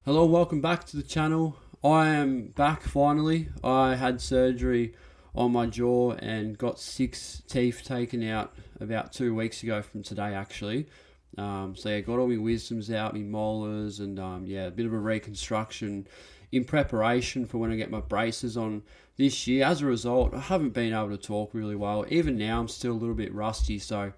Hello, welcome back to the channel. I am back finally. I had surgery on my jaw and got 6 teeth taken out about 2 weeks ago from today actually. Got all my wisdoms out, my molars, and a bit of a reconstruction in preparation for when I get my braces on this year. As a result, I haven't been able to talk really well. Even now, I'm still a little bit rusty, so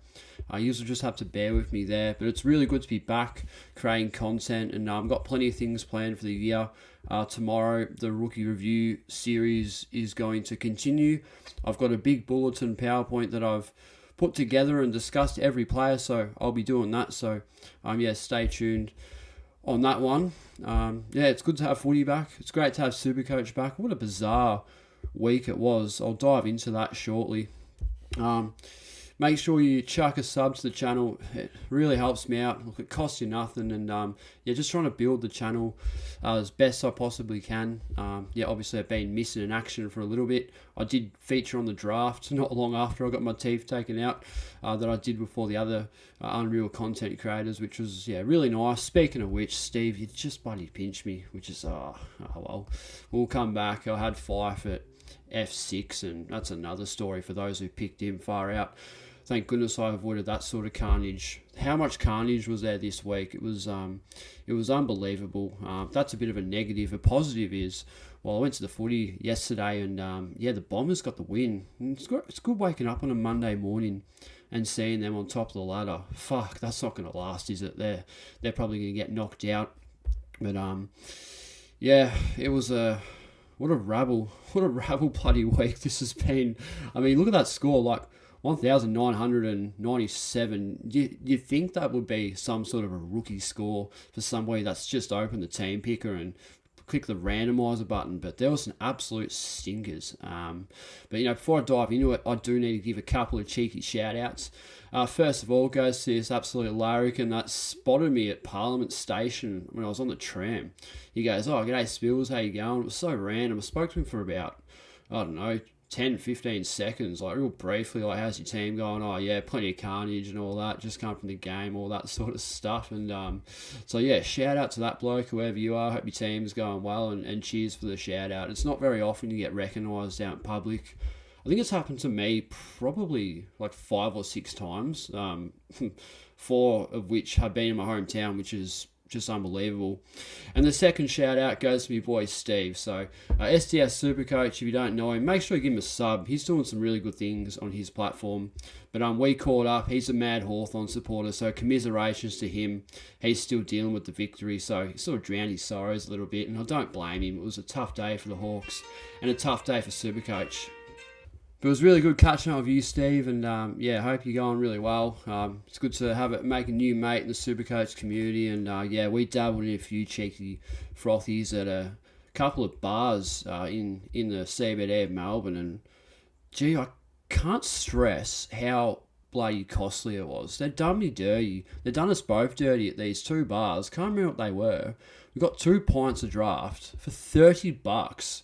you will just have to bear with me there. But it's really good to be back creating content, and I've got plenty of things planned for the year. Tomorrow, the rookie review series is going to continue. I've got a big bulletin PowerPoint that I've put together and discussed every player, so I'll be doing that. So, stay tuned on that one. It's good to have footy back. It's great to have SuperCoach back. What a bizarre week it was. I'll dive into that shortly. Make sure you chuck a sub to the channel. It really helps me out. Look, it costs you nothing, and just trying to build the channel as best I possibly can. Obviously I've been missing in action for a little bit. I did feature on the draft not long after I got my teeth taken out that I did before the other Unreal content creators, which was really nice. Speaking of which, Steve, you just bloody pinched me, which is well, we'll come back. I had Fife at F6, and that's another story for those who picked him far out. Thank goodness I avoided that sort of carnage. How much carnage was there this week? It was unbelievable. That's a bit of a negative. A positive is, I went to the footy yesterday, and the Bombers got the win. And it's good waking up on a Monday morning and seeing them on top of the ladder. Fuck, that's not going to last, is it? They're probably going to get knocked out. But it was what a rabble bloody week this has been. I mean, look at that score, like 1,997. You think that would be some sort of a rookie score for somebody that's just opened the team picker and click the randomizer button, but there was some absolute stinkers. Before I dive into it, I do need to give a couple of cheeky shout outs. First of all, goes to this absolute larrikin that spotted me at Parliament Station when I was on the tram. He goes, "Oh, g'day Spills, how you going?" It was so random. I spoke to him for about, 10, 15 seconds, like real briefly, like, "How's your team going?" "Oh yeah, plenty of carnage and all that, just come from the game," all that sort of stuff. And shout out to that bloke, whoever you are. Hope your team's going well, and cheers for the shout out. It's not very often you get recognised out in public. I think it's happened to me probably like 5 or 6 times, 4 of which have been in my hometown, which is just unbelievable. And the second shout out goes to my boy Steve. So SDS SuperCoach, if you don't know him, make sure you give him a sub. He's doing some really good things on his platform. But we caught up. He's a mad Hawthorn supporter, so commiserations to him. He's still dealing with the victory, so he sort of drowned his sorrows a little bit, and I don't blame him. It was a tough day for the Hawks and a tough day for SuperCoach. But it was really good catching up with you, Steve, and hope you're going really well. It's good to make a new mate in the SuperCoach community, and we dabbled in a few cheeky frothies at a couple of bars in the CBD of Melbourne, and I can't stress how bloody costly it was. They've done me dirty. They've done us both dirty at these 2 bars. Can't remember what they were. We got 2 pints of draft for $30.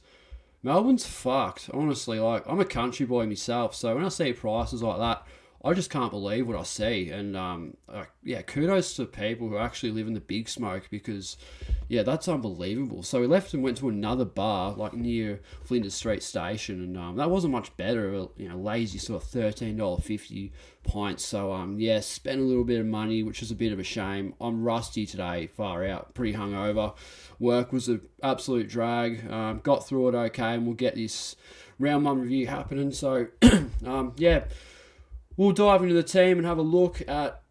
Melbourne's fucked, honestly. Like, I'm a country boy myself, so when I see prices like that, I just can't believe what I see. And kudos to people who actually live in the big smoke, because that's unbelievable. So we left and went to another bar like near Flinders Street Station, and that wasn't much better. Lazy sort of $13.50 pints. So spent a little bit of money, which is a bit of a shame. I'm rusty today, far out, pretty hungover. Work was an absolute drag. Got through it okay, and we'll get this round 1 review happening. So we'll dive into the team and have a look at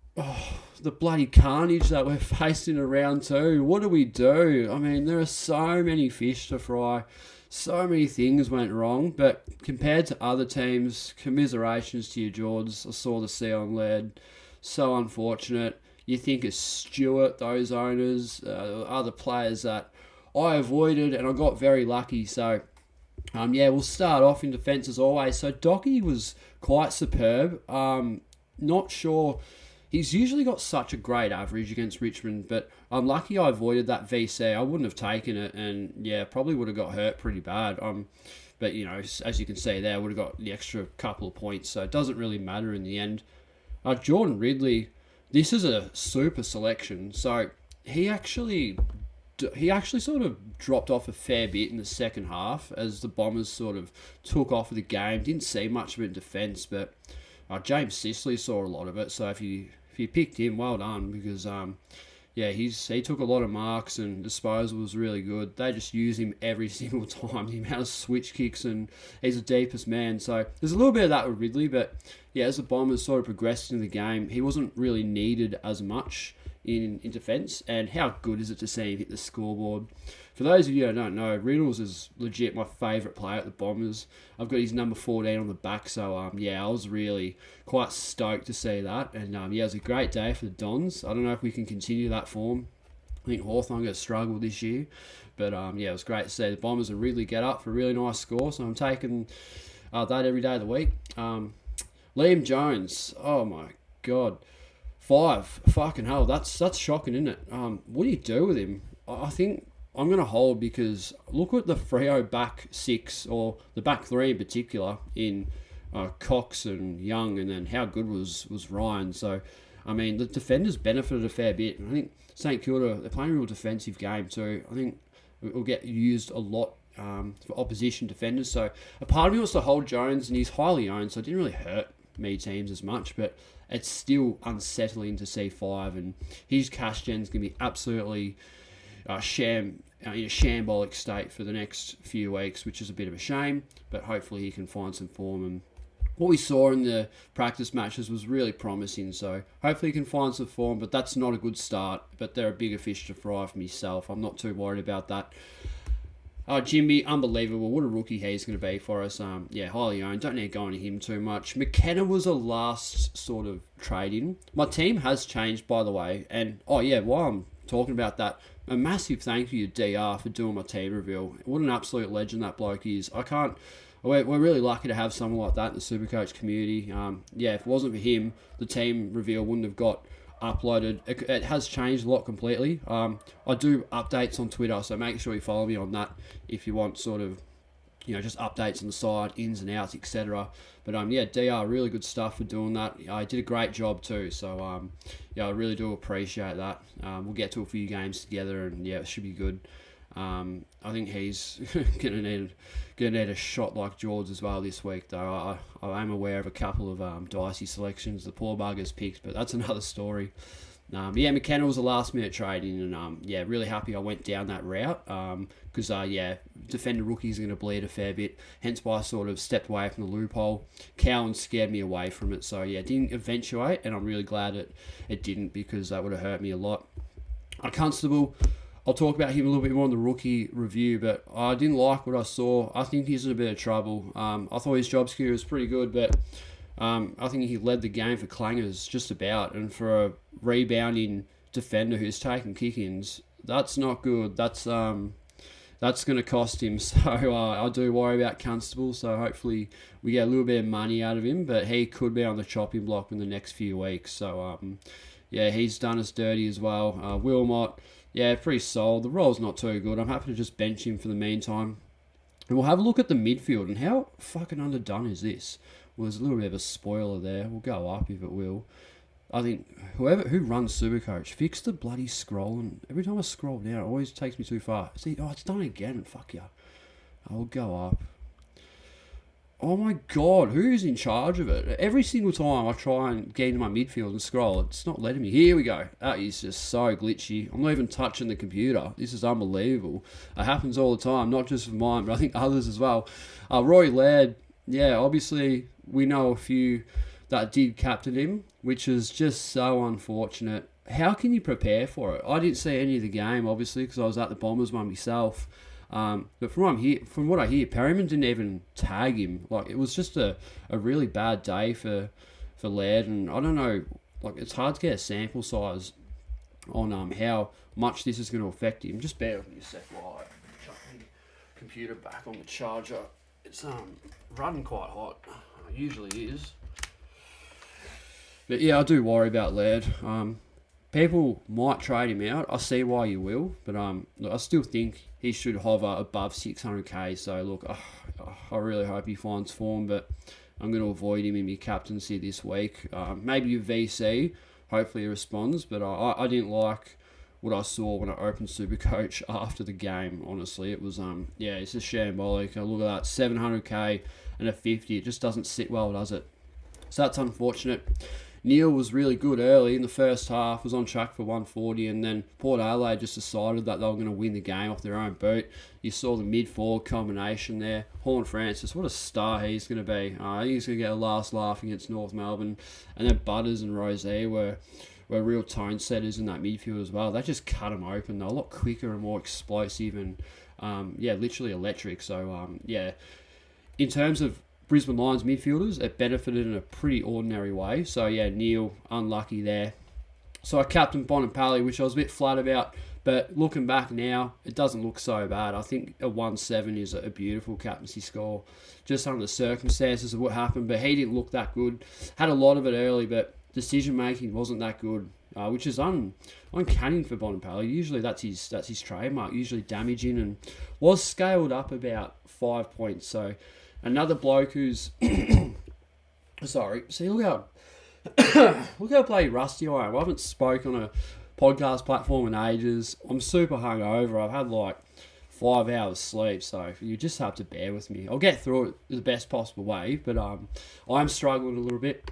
the bloody carnage that we're facing in round 2. What do we do? I mean, there are so many fish to fry. So many things went wrong, but compared to other teams, commiserations to you, George. I saw the sea on lead. So unfortunate. You think of Stewart, those owners, other players that I avoided, and I got very lucky. So, we'll start off in defence as always. So, Docky was quite superb. Not sure. He's usually got such a great average against Richmond, but I'm lucky I avoided that VC. I wouldn't have taken it, and probably would have got hurt pretty bad. But, as you can see there, I would have got the extra couple of points, so it doesn't really matter in the end. Jordan Ridley, this is a super selection, so he actually he actually sort of dropped off a fair bit in the second half as the Bombers sort of took off with the game. Didn't see much of it in defence, but James Sicily saw a lot of it. So if you picked him, well done, because he took a lot of marks and disposal was really good. They just use him every single time. The amount of switch kicks, and he's the deepest man. So there's a little bit of that with Ridley, but yeah, as the Bombers sort of progressed in the game, he wasn't really needed as much in defence. And how good is it to see him hit the scoreboard? For those of you who don't know, Riddles is legit my favourite player at the Bombers. I've got his number 14 on the back, so I was really quite stoked to see that. And it was a great day for the Dons. I don't know if we can continue that form. I think Hawthorn going to struggle this year, but it was great to see the Bombers and Ridley get up for a really nice score. So I'm taking that every day of the week. Liam Jones, oh my god, 5, fucking hell, that's shocking, isn't it? What do you do with him? I think I'm going to hold, because look at the Freo back 6, or the back 3 in particular, in Cox and Young, and then how good was Ryan. So, I mean, the defenders benefited a fair bit. And I think St Kilda, they're playing a real defensive game too. I think it will get used a lot for opposition defenders. So, a part of me wants to hold Jones, and he's highly owned, so it didn't really hurt me teams as much, but it's still unsettling to see 5, and his cash gen's going to be absolutely in a shambolic state for the next few weeks, which is a bit of a shame, but hopefully he can find some form. And what we saw in the practice matches was really promising, so hopefully he can find some form, but that's not a good start. But they're a bigger fish to fry for myself. I'm not too worried about that. Jimby, unbelievable. What a rookie he's going to be for us. Highly owned. Don't need to go into him too much. McKenna was a last sort of trade-in. My team has changed, by the way. And, while I'm talking about that, a massive thank you to DR for doing my team reveal. What an absolute legend that bloke is. We're really lucky to have someone like that in the SuperCoach community. If it wasn't for him, the team reveal wouldn't have got uploaded. It has changed a lot completely. I do updates on Twitter, so make sure you follow me on that if you want sort of, just updates on the side, ins and outs, etc. But DR, really good stuff for doing that. I did a great job too, so I really do appreciate that. We'll get to a few games together, and it should be good. I think he's gonna need a shot like George as well this week, though. I am aware of a couple of dicey selections the poor buggers picked, but that's another story. McKenna was a last minute trade in, and really happy I went down that route, because defender rookies are going to bleed a fair bit, hence why I sort of stepped away from the loophole. Cowan scared me away from it, so it didn't eventuate, and I'm really glad it didn't, because that would have hurt me a lot. Constable, I'll talk about him a little bit more in the rookie review, but I didn't like what I saw. I think he's in a bit of trouble. I thought his job security was pretty good, but I think he led the game for clangers just about, and for a rebounding defender who's taking kick-ins, that's not good. That's going to cost him. So I do worry about Constable. So hopefully we get a little bit of money out of him, but he could be on the chopping block in the next few weeks. So he's done us dirty as well. Wilmot, pretty solid. The role's not too good. I'm happy to just bench him for the meantime. And we'll have a look at the midfield, and how fucking underdone is this? Well, there's a little bit of a spoiler there. We'll go up if it will. I think who runs SuperCoach, fix the bloody scroll. And every time I scroll down, it always takes me too far. See, it's done again. Fuck yeah. I'll go up. Oh my god, who's in charge of it? Every single time I try and get into my midfield and scroll, it's not letting me. Here we go. That is just so glitchy. I'm not even touching the computer. This is unbelievable. It happens all the time, not just with mine, but I think others as well. Roy Laird, obviously we know a few that did captain him, which is just so unfortunate. How can you prepare for it? I didn't see any of the game, obviously, because I was at the Bombers one myself. But from what I hear, Perryman didn't even tag him. Like, it was just a really bad day for Laird, and I don't know. Like, it's hard to get a sample size on how much this is going to affect him. Just bear with me a sec while I chuck the computer back on the charger. It's running quite hot. It usually is. But I do worry about Laird. People might trade him out. I see why you will, but look, I still think he should hover above 600k. So look, I really hope he finds form, but I'm going to avoid him in my captaincy this week. Maybe your VC, hopefully he responds, but I didn't like what I saw when I opened SuperCoach after the game. Honestly, it was it's just shambolic. I look at that 700k and a 50. It just doesn't sit well, does it? So that's unfortunate. Neil was really good early in the first half, was on track for 140, and then Port Adelaide just decided that they were going to win the game off their own boot. You saw the mid-forward combination there. Horn Francis, what a star he's going to be. I think he's going to get a last laugh against North Melbourne. And then Butters and Rosé were real tone setters in that midfield as well. They just cut them open. They're a lot quicker and more explosive and, literally electric. So, in terms of Brisbane Lions midfielders, it benefited in a pretty ordinary way. So, Neil, unlucky there. So I captained Bonampali, which I was a bit flat about. But looking back now, it doesn't look so bad. I think a 1-7 is a beautiful captaincy score, just under the circumstances of what happened. But he didn't look that good. Had a lot of it early, but decision-making wasn't that good, which is uncanny for Bonampali. Usually that's his trademark, usually damaging, and was scaled up about 5 points. So another bloke who's... Sorry. See, look how bloody rusty I am. I haven't spoke on a podcast platform in ages. I'm super hungover. I've had like 5 hours sleep, so you just have to bear with me. I'll get through it the best possible way, but I'm struggling a little bit.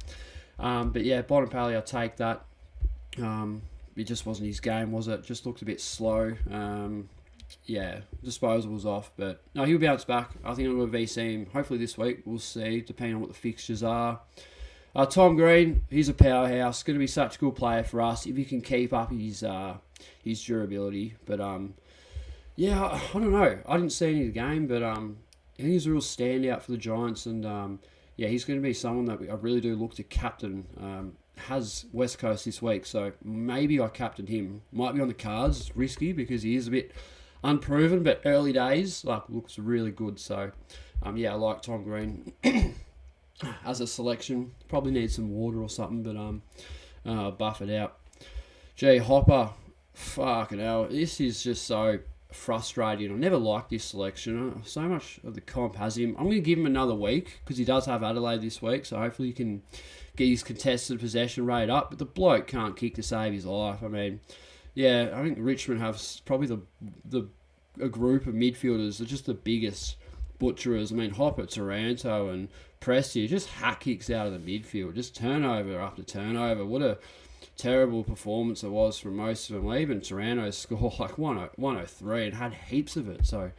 But yeah, Bonampali, I'll take that. It just wasn't his game, was it? Just looked a bit slow. Disposal was off, but no, he'll bounce back. I think I'm going to VC him hopefully this week. We'll see, depending on what the fixtures are. Tom Green, he's a powerhouse. Going to be such a good player for us if he can keep up his durability. But I don't know. I didn't see any of the game, but he's a real standout for the Giants, and he's going to be someone that I really do look to captain. Has West Coast this week, so maybe I captained him. Might be on the cards. It's risky because he is a bit unproven, but early days, looks really good. So, I like Tom Green as a selection. Probably need some water or something, but buff it out. Gee, Hopper, fucking hell, this is just so frustrating. I never liked this selection. So much of the comp has him. I'm going to give him another week because he does have Adelaide this week, so hopefully he can get his contested possession rate up. But the bloke can't kick to save his life. I mean, I think Richmond have probably a group of midfielders that are just the biggest butcherers. I mean, Hopper, Taranto, and Presti just hack kicks out of the midfield, just turnover after turnover. What a terrible performance it was from most of them. Even Taranto scored like 103 and had heaps of it. So,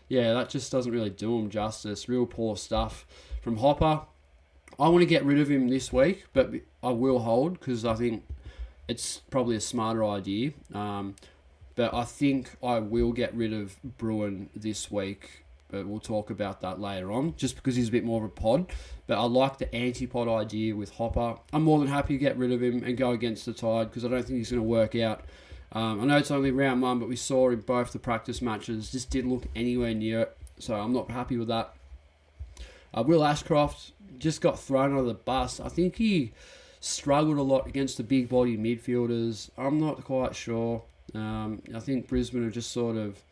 that just doesn't really do him justice. Real poor stuff from Hopper. I want to get rid of him this week, but I will hold because I think it's probably a smarter idea. But I think I will get rid of Bruin this week. But we'll talk about that later on, just because he's a bit more of a pod. But I like the anti-pod idea with Hopper. I'm more than happy to get rid of him and go against the Tide because I don't think he's going to work out. I know it's only round 1, but we saw in both the practice matches, just didn't look anywhere near it. So I'm not happy with that. Will Ashcroft just got thrown under the bus. I think he struggled a lot against the big body midfielders. I'm not quite sure. I think Brisbane are just sort of...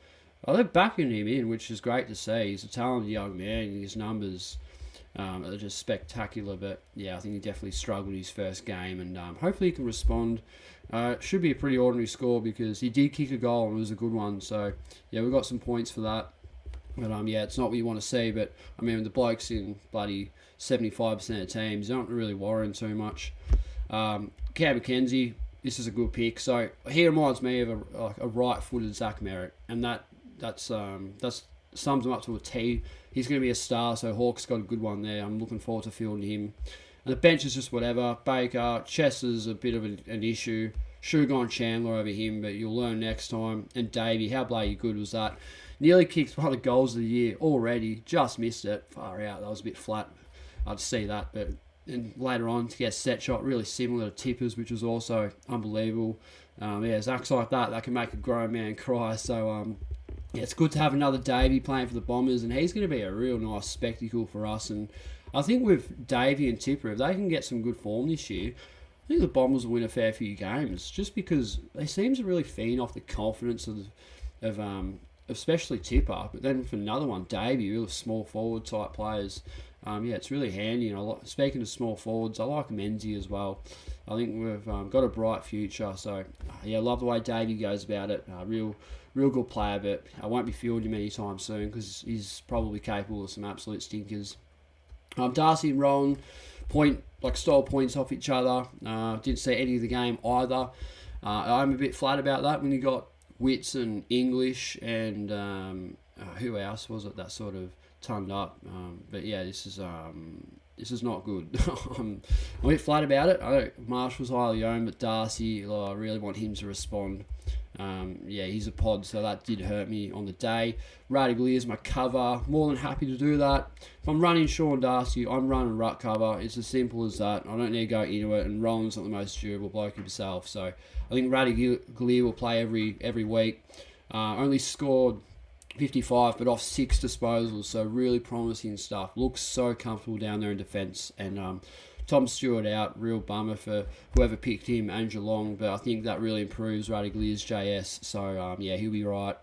they're backing him in, which is great to see. He's a talented young man, and his numbers are just spectacular. But, I think he definitely struggled his first game, and hopefully he can respond. It should be a pretty ordinary score because he did kick a goal, and it was a good one. So, we got some points for that. But, it's not what you want to see. But, I mean, the blokes in bloody 75% of teams don't really worry too much. Cam McKenzie, this is a good pick. So, he reminds me of a right-footed Zach Merritt, and that sums him up to a T. He's going to be a star, so Hawks got a good one there. I'm looking forward to fielding him. And the bench is just whatever. Baker, Chester's a bit of an issue. Should have gone Chandler over him, but you'll learn next time. And Davey, how bloody good was that? Nearly kicked one of the goals of the year already. Just missed it. Far out. That was a bit flat. I'd see that, but and later on to get a set shot really similar to Tippers, which was also unbelievable. Zach's like that can make a grown man cry. So it's good to have another Davey playing for the Bombers, and he's going to be a real nice spectacle for us. And I think with Davey and Tipper, if they can get some good form this year, I think the Bombers will win a fair few games, just because they seem to really feed off the confidence of especially Tipper. But then for another one, Davey, real small forward type players. yeah, it's really handy. And speaking of small forwards, I like Menzies as well. I think we've got a bright future. So, yeah, love the way Davey goes about it. Real good player, but I won't be fielding him anytime soon because he's probably capable of some absolute stinkers. Darcy and Rowan stole points off each other. Didn't see any of the game either. I'm a bit flat about that when you got Wits and English and who else was it that sort of turned up. But yeah, this is not good. I'm a bit flat about it. I know Marshall's highly owned, but Darcy, I really want him to respond. Yeah, he's a pod, so that did hurt me on the day. Radiglier's my cover. More than happy to do that. If I'm running Sean Darcy, I'm running Ruck cover. It's as simple as that. I don't need to go into it, and Rowan's not the most durable bloke himself. So I think Radiglier will play every week. Only scored 55, but off 6 disposals, so really promising stuff. Looks so comfortable down there in defence, and Tom Stewart out, real bummer for whoever picked him and Geelong, but I think that really improves Radiglier's JS, so yeah, he'll be right.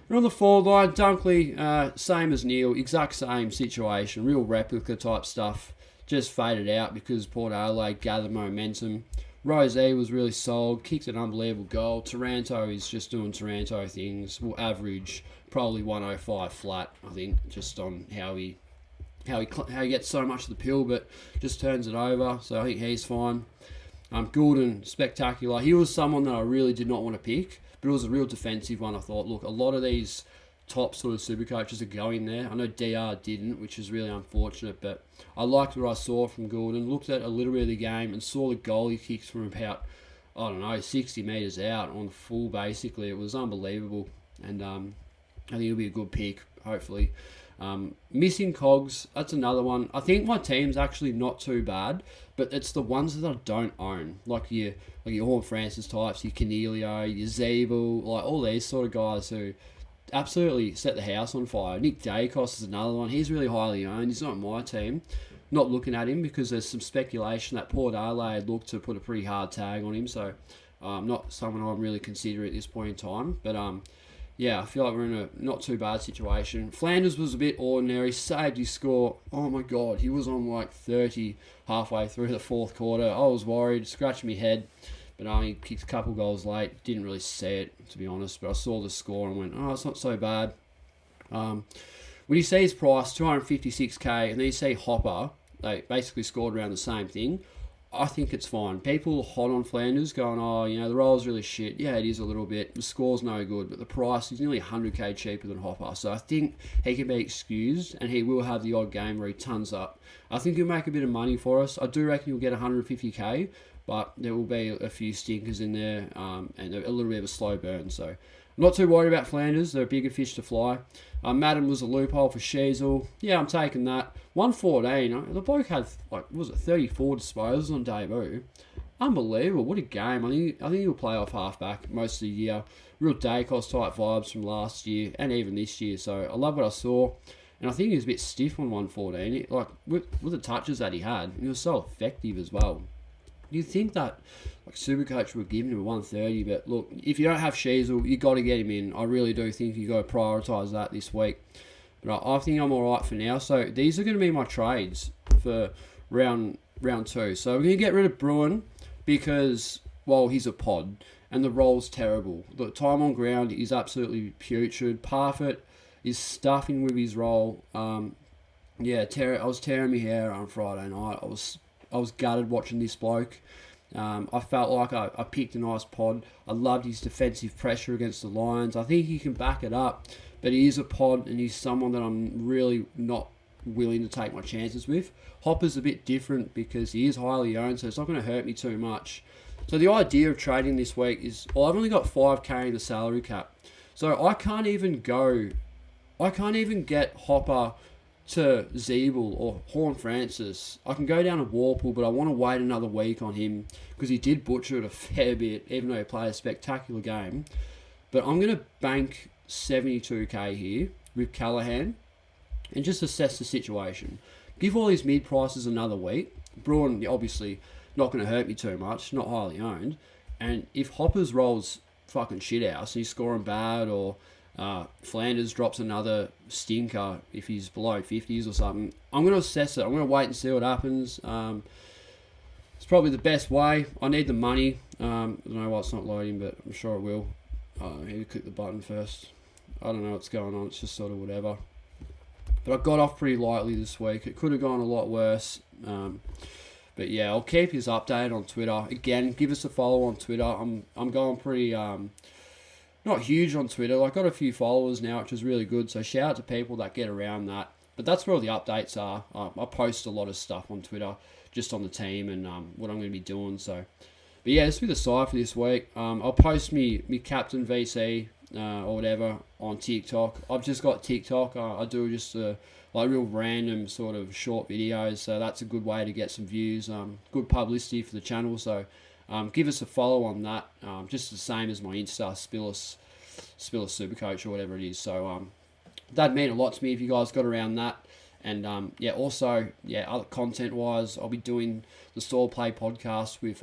And on the forward line, Dunkley, same as Neil, exact same situation, real replica type stuff, just faded out because Port Adelaide gathered momentum. Rosé was really solid, kicked an unbelievable goal. Taranto is just doing Taranto things, will average probably 105 flat, I think, just on how he gets so much of the pill, but just turns it over. So I think he's fine. Goulden, spectacular. He was someone that I really did not want to pick, but it was a real defensive one. I thought, look, a lot of these top sort of super coaches are going there. I know DR didn't, which is really unfortunate, but I liked what I saw from Goulden. Looked at a little bit of the game and saw the goal he kicked from about, 60 metres out on full, basically. It was unbelievable, and I think it'll be a good pick, hopefully. Missing Cogs, that's another one. I think my team's actually not too bad, but it's the ones that I don't own, like your Horn Francis types, your Cornelio, your Zeeble, like all these sort of guys who absolutely set the house on fire. Nick Dacos is another one. He's really highly owned. He's not my team. Not looking at him because there's some speculation that Port Adelaide looked to put a pretty hard tag on him, so not someone I'm really considering at this point in time, but yeah, I feel like we're in a not too bad situation. Flanders was a bit ordinary, saved his score. Oh my God, he was on like 30 halfway through the fourth quarter. I was worried, scratching my head, but he kicked a couple goals late. Didn't really see it, to be honest, but I saw the score and went, oh, it's not so bad. When you see his price, 256k, and then you see Hopper, they basically scored around the same thing. I think it's fine. People are hot on Flanders going, the role's really shit. Yeah, it is a little bit. The score's no good, but the price is nearly 100k cheaper than Hopper. So I think he can be excused, and he will have the odd game where he tons up. I think he'll make a bit of money for us. I do reckon he'll get 150k, but there will be a few stinkers in there and a little bit of a slow burn. So I'm not too worried about Flanders. They're a bigger fish to fly. Madden was a loophole for Sheasel. Yeah, I'm taking that. 114. The bloke had, 34 disposals on debut. Unbelievable. What a game. I think he'll play off halfback most of the year. Real Dacos type vibes from last year and even this year. So I love what I saw. And I think he was a bit stiff on 114. With the touches that he had, he was so effective as well. You'd think that Supercoach would give him a 130, but look, if you don't have Sheasel, you got to get him in. I really do think you got to prioritise that this week. But I think I'm all right for now. So these are going to be my trades for round 2. So we're going to get rid of Bruin because, well, he's a pod and the role's terrible. The time on ground is absolutely putrid. Parfitt is stuffing with his role. I was tearing my hair on Friday night. I was gutted watching this bloke. I felt like I picked a nice pod. I loved his defensive pressure against the Lions. I think he can back it up, but he is a pod and he's someone that I'm really not willing to take my chances with. Hopper's a bit different because he is highly owned, so it's not going to hurt me too much. So the idea of trading this week is, I've only got 5k in the salary cap, so I can't even get Hopper to Zeeble or Horn Francis. I can go down to Warple, but I want to wait another week on him because he did butcher it a fair bit, even though he played a spectacular game. But I'm going to bank 72k here with Callaghan and just assess the situation. Give all these mid prices another week. Bruin, obviously, not going to hurt me too much, not highly owned. And if Hopper's rolls fucking shit house and he's scoring bad or Flanders drops another stinker if he's below 50s or something, I'm going to assess it. I'm going to wait and see what happens. It's probably the best way. I need the money. I don't know why it's not loading, but I'm sure it will. I need to click the button first. I don't know what's going on. It's just sort of whatever. But I got off pretty lightly this week. It could have gone a lot worse. But yeah, I'll keep you updated on Twitter. Again, give us a follow on Twitter. I'm going pretty not huge on Twitter. I've got a few followers now, which is really good. So shout out to people that get around that. But that's where all the updates are. I post a lot of stuff on Twitter, just on the team and what I'm going to be doing. So, but yeah, this will be the side for this week. I'll post me captain VC or whatever on TikTok. I've just got TikTok. I do just real random sort of short videos. So that's a good way to get some views. Good publicity for the channel. So give us a follow on that. Just the same as my Insta, Spillis SuperCoach or whatever it is. So that'd mean a lot to me if you guys got around that. And also other content wise, I'll be doing the Store Play podcast with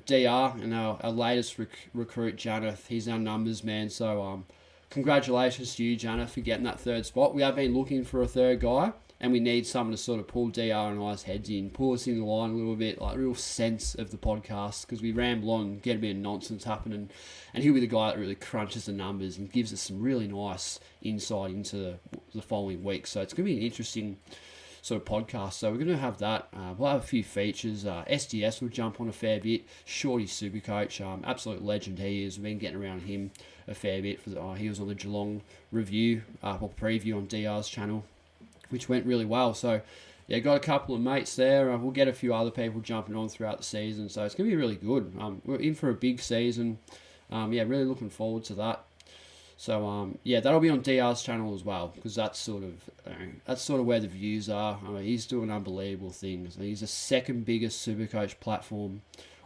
DR and our latest recruit, Janeth. He's our numbers man. So congratulations to you, Janeth, for getting that third spot. We have been looking for a third guy, and we need someone to sort of pull DR and I's heads in, pull us in the line a little bit, like real sense of the podcast, because we ramble on and get a bit of nonsense happening, and he'll be the guy that really crunches the numbers and gives us some really nice insight into the following week. So it's going to be an interesting sort of podcast. So we're going to have that. We'll have a few features. SDS will jump on a fair bit. Shorty SuperCoach, absolute legend he is. We've been getting around him a fair bit. He was on the Geelong review or preview on DR's channel, which went really well. So yeah, got a couple of mates there. We'll get a few other people jumping on throughout the season. So it's going to be really good. We're in for a big season. Really looking forward to that. So that'll be on DR's channel as well, because that's sort of where the views are. He's doing unbelievable things. He's the second biggest SuperCoach platform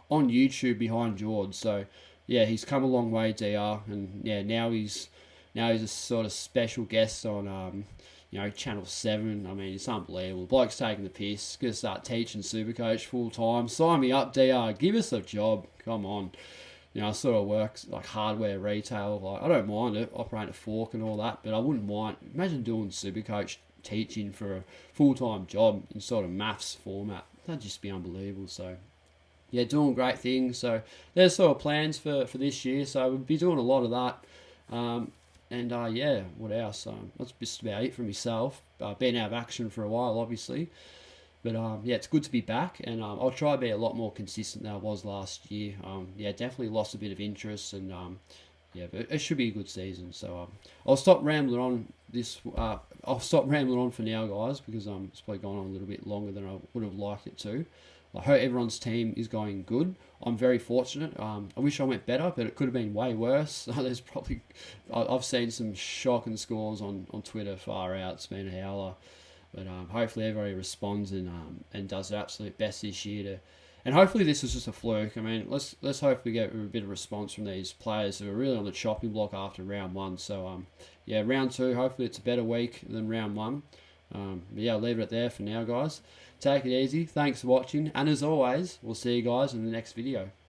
on YouTube behind George. So yeah, he's come a long way, DR, and now he's a sort of special guest on Channel 7. I mean, it's unbelievable. Bloke's taking the piss. Gonna start teaching SuperCoach full time. Sign me up, DR. Give us a job. Come on. I sort of work like hardware retail. I don't mind it, operating a fork and all that, but I wouldn't mind. Imagine doing SuperCoach teaching for a full-time job in sort of maths format. That'd just be unbelievable. So, yeah, doing great things. So, there's sort of plans for this year. So, we'll be doing a lot of that. What else? That's just about it for myself. Been out of action for a while, obviously. But it's good to be back, and I'll try to be a lot more consistent than I was last year. Definitely lost a bit of interest, and but it should be a good season. So I'll stop rambling on this. I'll stop rambling on for now, guys, because it's probably gone on a little bit longer than I would have liked it to. I hope everyone's team is going good. I'm very fortunate. I wish I went better, but it could have been way worse. I've seen some shocking scores on Twitter far out. It's been a howler. But hopefully everybody responds and does their absolute best this year and hopefully this is just a fluke. I mean, let's hopefully get a bit of response from these players who are really on the chopping block after round one. So round two, hopefully it's a better week than round one. I'll leave it there for now, guys. Take it easy. Thanks for watching, and as always, we'll see you guys in the next video.